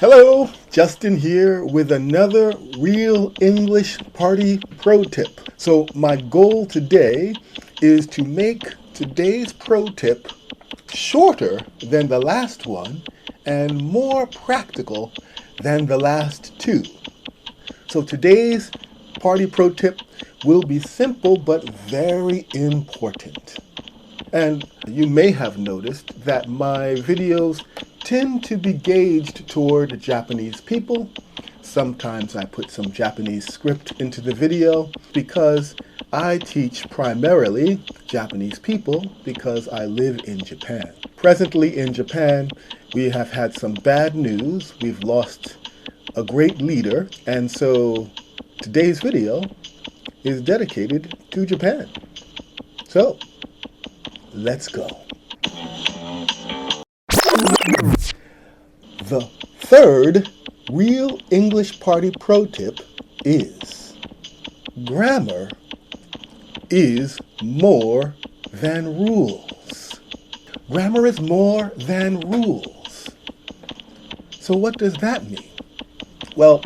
Hello, Justin here with another Real English Party pro tip. So my goal today is to make today's pro tip shorter than the last one and more practical than the last two. So today's party pro tip will be simple but very important. And you may have noticed that my videos tend to be gauged toward Japanese people. Sometimes I put some Japanese script into the video because I teach primarily Japanese people because I live in Japan. Presently in Japan, we have had some bad news. We've lost a great leader, and so today's video is dedicated to Japan. So, let's go. The third Real English Party pro tip is grammar is more than rules. Grammar is more than rules. So what does that mean? Well,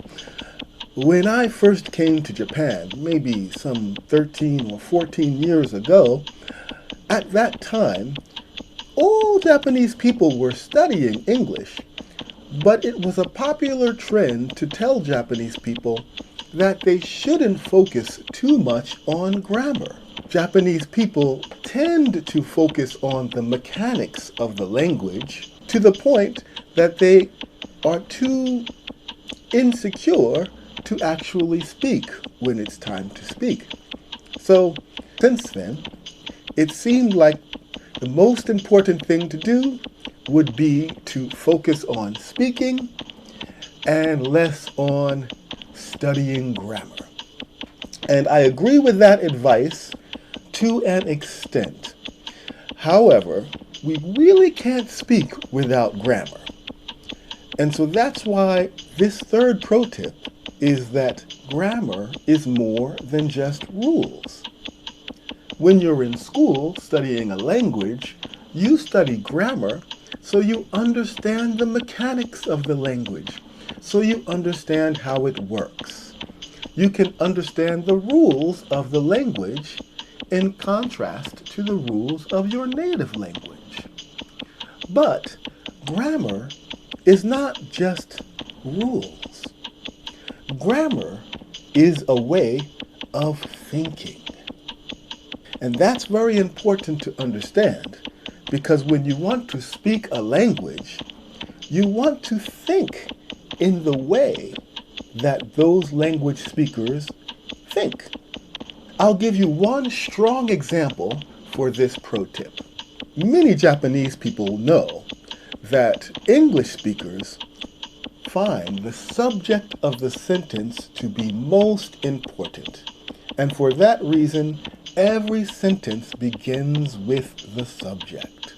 when I first came to Japan, maybe some 13 or 14 years ago, at that time, all Japanese people were studying English, but it was a popular trend to tell Japanese people that they shouldn't focus too much on grammar. Japanese people tend to focus on the mechanics of the language to the point that they are too insecure to actually speak when it's time to speak. So, since then, it seemed like the most important thing to do would be to focus on speaking and less on studying grammar. And I agree with that advice to an extent. However, we really can't speak without grammar. And so that's why this third pro tip is that grammar is more than just rules. When you're in school studying a language, you study grammar so you understand the mechanics of the language, so you understand how it works. You can understand the rules of the language in contrast to the rules of your native language. But grammar is not just rules. Grammar is a way of thinking. And that's very important to understand, because when you want to speak a language, you want to think in the way that those language speakers think. I'll give you one strong example for this pro tip. Many Japanese people know that English speakers find the subject of the sentence to be most important. And for that reason, every sentence begins with the subject.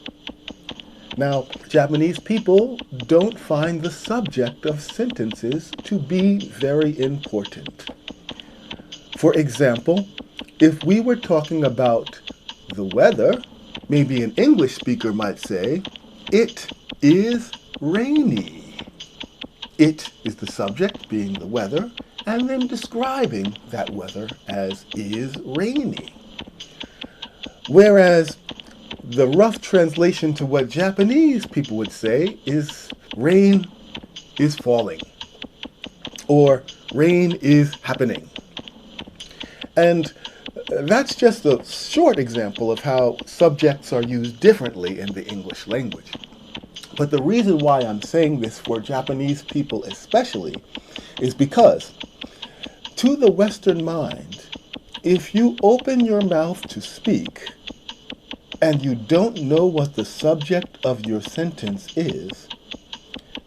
Now, Japanese people don't find the subject of sentences to be very important. For example, if we were talking about the weather, maybe an English speaker might say, "It is rainy." It is the subject, being the weather, and then describing that weather as is rainy. Whereas the rough translation to what Japanese people would say is rain is falling, or rain is happening. And that's just a short example of how subjects are used differently in the English language. But the reason why I'm saying this for Japanese people especially is because to the Western mind, if you open your mouth to speak and you don't know what the subject of your sentence is,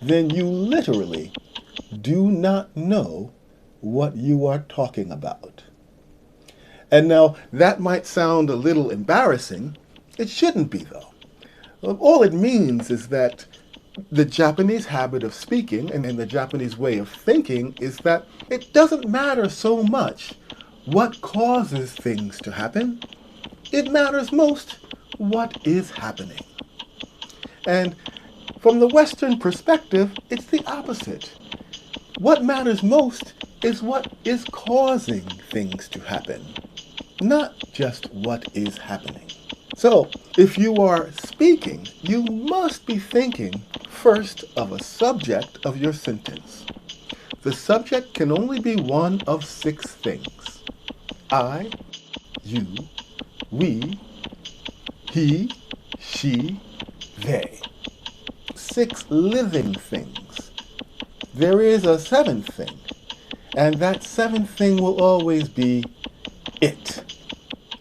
then you literally do not know what you are talking about. And now that might sound a little embarrassing. It shouldn't be, though. All it means is that the Japanese habit of speaking and the Japanese way of thinking is that it doesn't matter so much what causes things to happen. It matters most what is happening. And From the Western perspective, it's the opposite. What matters most is what is causing things to happen, not just what is happening. So, if you are speaking, you must be thinking first of a subject of your sentence. The subject can only be one of 6 things. I, you, we, he, she, they. 6 living things. There is a 7th thing, and that 7th thing will always be it.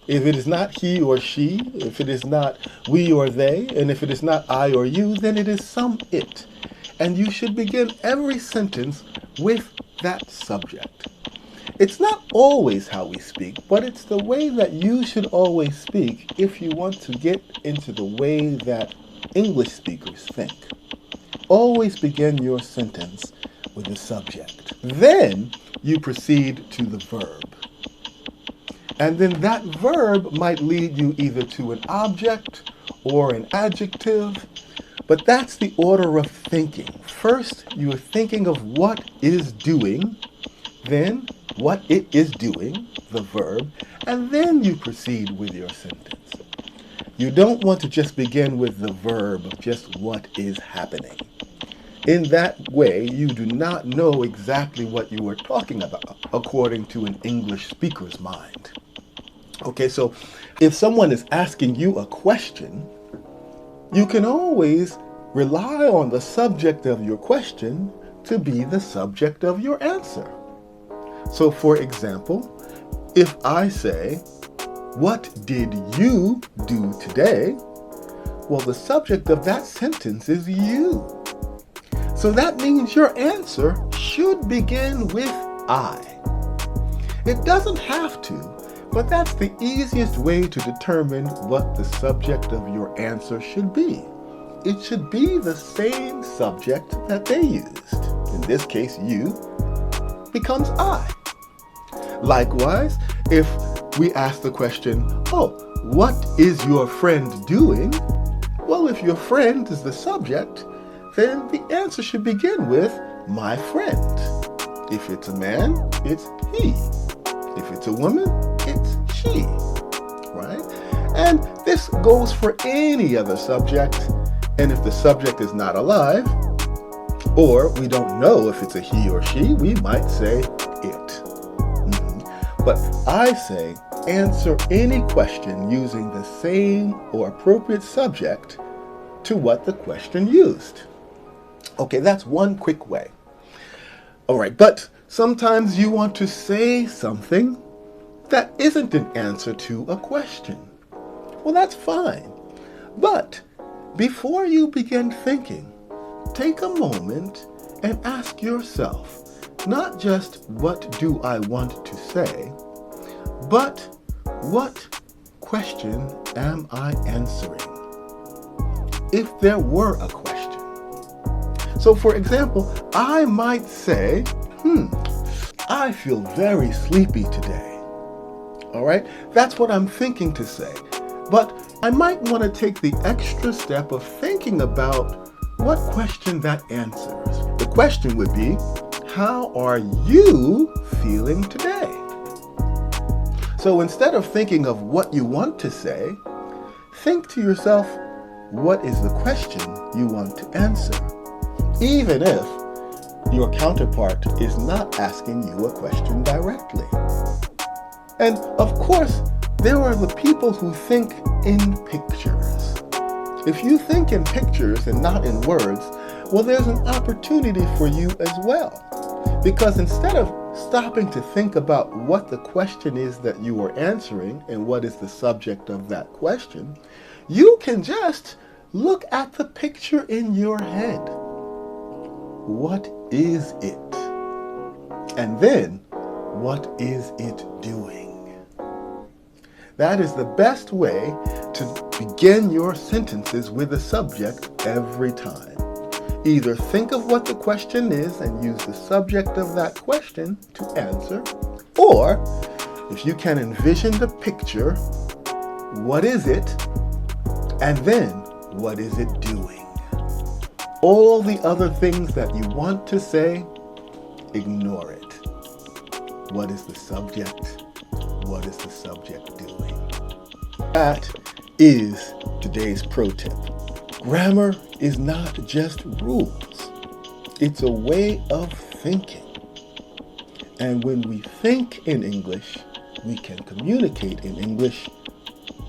If it is not he or she, if it is not we or they, and if it is not I or you, then it is some it. And you should begin every sentence with that subject. It's not always how we speak, but it's the way that you should always speak if you want to get into the way that English speakers think. Always begin your sentence with the subject. Then you proceed to the verb. And then that verb might lead you either to an object or an adjective, but that's the order of thinking. First, you are thinking of what is doing, then what it is doing, the verb, and then you proceed with your sentence. You don't want to just begin with the verb, just what is happening. In that way, you do not know exactly what you are talking about, according to an English speaker's mind. Okay, so if someone is asking you a question, you can always rely on the subject of your question to be the subject of your answer. So for example, if I say, "What did you do today?" Well, the subject of that sentence is you. So that means your answer should begin with I. It doesn't have to, but that's the easiest way to determine what the subject of your answer should be. It should be the same subject that they used. In this case, you becomes I. Likewise, if we ask the question, "Oh, what is your friend doing?" Well, if your friend is the subject, then the answer should begin with "my friend." If it's a man, it's he. If it's a woman, it's she, right? And this goes for any other subject. And if the subject is not alive, or we don't know if it's a he or she, we might say it. But I say answer any question using the same or appropriate subject to what the question used. Okay, that's one quick way. All right, but sometimes you want to say something that isn't an answer to a question. Well, that's fine. But before you begin thinking, take a moment and ask yourself, not just what do I want to say, but what question am I answering? If there were a question. So for example, I might say, I feel very sleepy today. All right, that's what I'm thinking to say. But I might want to take the extra step of thinking about what question that answers. The question would be, how are you feeling today? So instead of thinking of what you want to say, think to yourself, what is the question you want to answer? Even if your counterpart is not asking you a question directly. And of course, there are the people who think in pictures. If you think in pictures and not in words, well, there's an opportunity for you as well. Because instead of stopping to think about what the question is that you are answering and what is the subject of that question, you can just look at the picture in your head. What is it? And then, what is it doing? That is the best way to begin your sentences with a subject every time. Either think of what the question is and use the subject of that question to answer, or if you can envision the picture, what is it? And then, what is it doing? All the other things that you want to say, ignore it. What is the subject? What is the subject doing? That is today's pro tip. Grammar is not just rules. It's a way of thinking. And when we think in English, we can communicate in English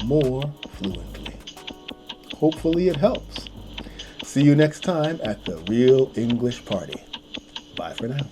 more fluently. Hopefully it helps. See you next time at the Real English Party. Bye for now.